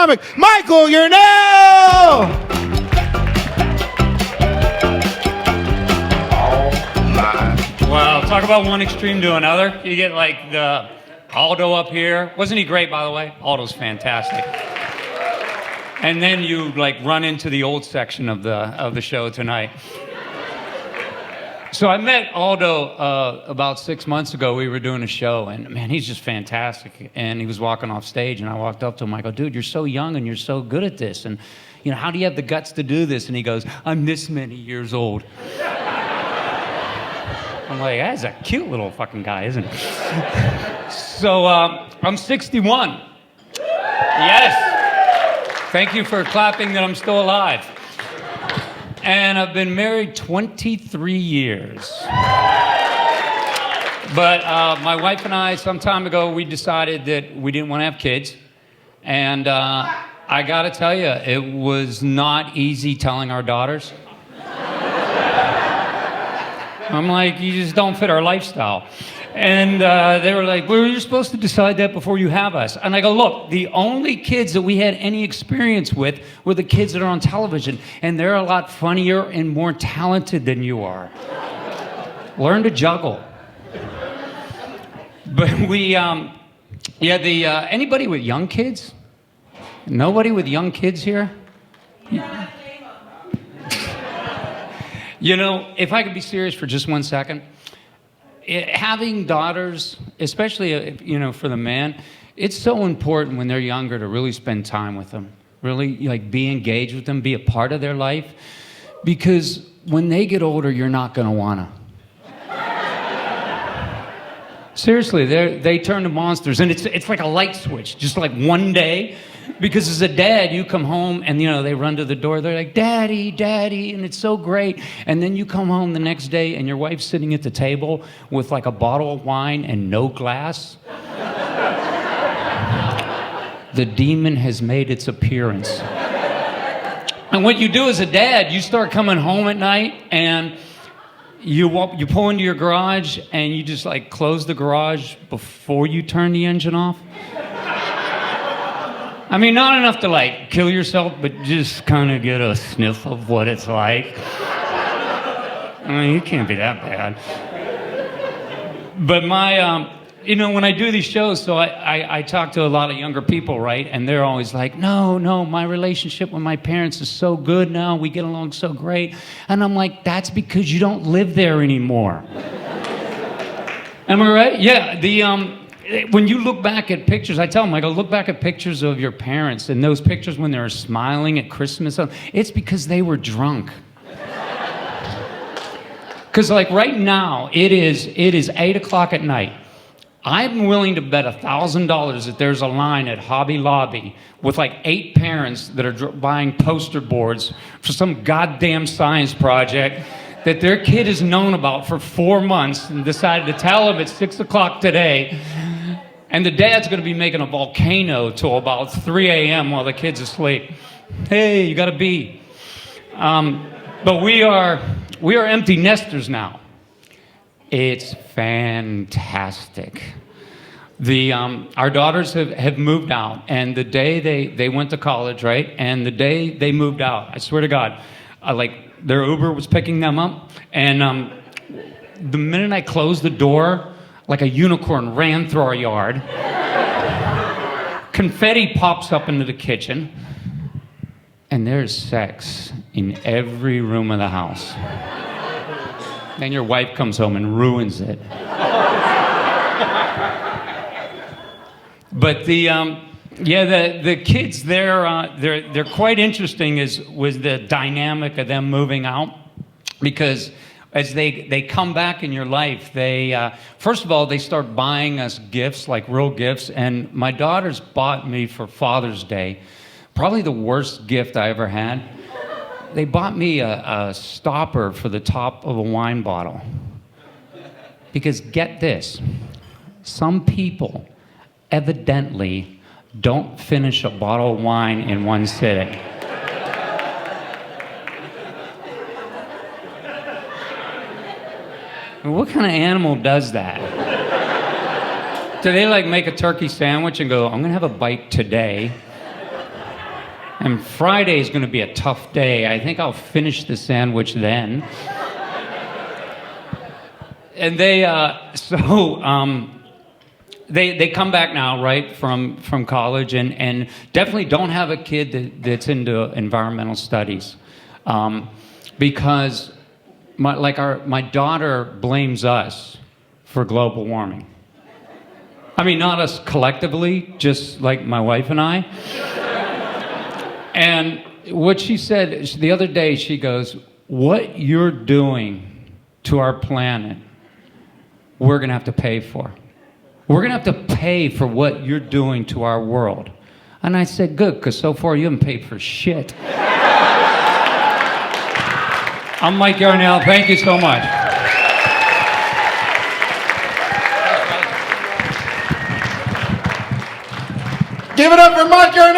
stomach, Michael Yarnall! Well, talk about one extreme to another. You get like the Aldo up here. Wasn't he great, by the way? Aldo's fantastic. And then you like run into the old section of the show tonight. So I met Aldo about 6 months ago. We were doing a show, and man, he's just fantastic. And he was walking off stage, and I walked up to him. I go, dude, you're so young and you're so good at this. And you know, how do you have the guts to do this? And he goes, I'm this many years old. I'm like, that's a cute little fucking guy, isn't he? So I'm 61. Yes. Thank you for clapping that I'm still alive. And I've been married 23 years. But my wife and I, some time ago, we decided that we didn't want to have kids. And I got to tell you, it was not easy telling our daughters. I'm like, you just don't fit our lifestyle. And they were like, well, you're supposed to decide that before you have us. And I go, look, the only kids that we had any experience with were the kids that are on television. And they're a lot funnier and more talented than you are. Learn to juggle. But we, anybody with young kids? Nobody with young kids here? You know, if I could be serious for just 1 second, having daughters, especially, you know, for the man, it's so important when they're younger to really spend time with them, really, like, be engaged with them, be a part of their life, because when they get older, you're not going to want to. Seriously, they turn to monsters, and it's like a light switch, just like one day. Because as a dad, you come home and, you know, they run to the door. They're like, Daddy, Daddy, and it's so great. And then you come home the next day and your wife's sitting at the table with like a bottle of wine and no glass. The demon has made its appearance. And what you do as a dad, you start coming home at night and you pull into your garage and you just like close the garage before you turn the engine off. I mean, not enough to like kill yourself, but just kind of get a sniff of what it's like. I mean, it can't be that bad. But my, you know, when I do these shows, so I talk to a lot of younger people, right? And they're always like, no, my relationship with my parents is so good now. We get along so great. And I'm like, that's because you don't live there anymore. Am I right? Yeah, when you look back at pictures, I tell them, I go, look back at pictures of your parents and those pictures when they were smiling at Christmas. It's because they were drunk. Because like right now, it is 8 o'clock at night. I'm willing to bet $1,000 that there's a line at Hobby Lobby with like 8 parents that are buying poster boards for some goddamn science project that their kid has known about for 4 months and decided to tell them at 6 o'clock today. And the dad's going to be making a volcano till about 3 a.m. while the kid's asleep. Hey, you got to be. But we are empty nesters now. It's fantastic. Our daughters have moved out, and the day they went to college, right? And the day they moved out, I swear to God, like their Uber was picking them up, and the minute I closed the door, like a unicorn ran through our yard. Confetti pops up into the kitchen, and there's sex in every room of the house. Then your wife comes home and ruins it. But the kids, they're quite interesting was the dynamic of them moving out, because as they come back in your life, they first of all, they start buying us gifts, like real gifts. And my daughters bought me for Father's Day probably the worst gift I ever had. They bought me a stopper for the top of a wine bottle. Because get this, some people evidently don't finish a bottle of wine in one sitting. What kind of animal does that? Do they like make a turkey sandwich and go, I'm gonna have a bite today? And Friday is going to be a tough day. I think I'll finish the sandwich then. And they come back now, right, from college, and definitely don't have a kid that's into environmental studies, because my daughter blames us for global warming. I mean, not us collectively, just like my wife and I. And what she said the other day, she goes, "What you're doing to our planet, we're going to have to pay for. We're going to have to pay for what you're doing to our world." And I said, "Good, because so far you haven't paid for shit." I'm Mike Yarnall. Thank you so much. Give it up for Mike Yarnall!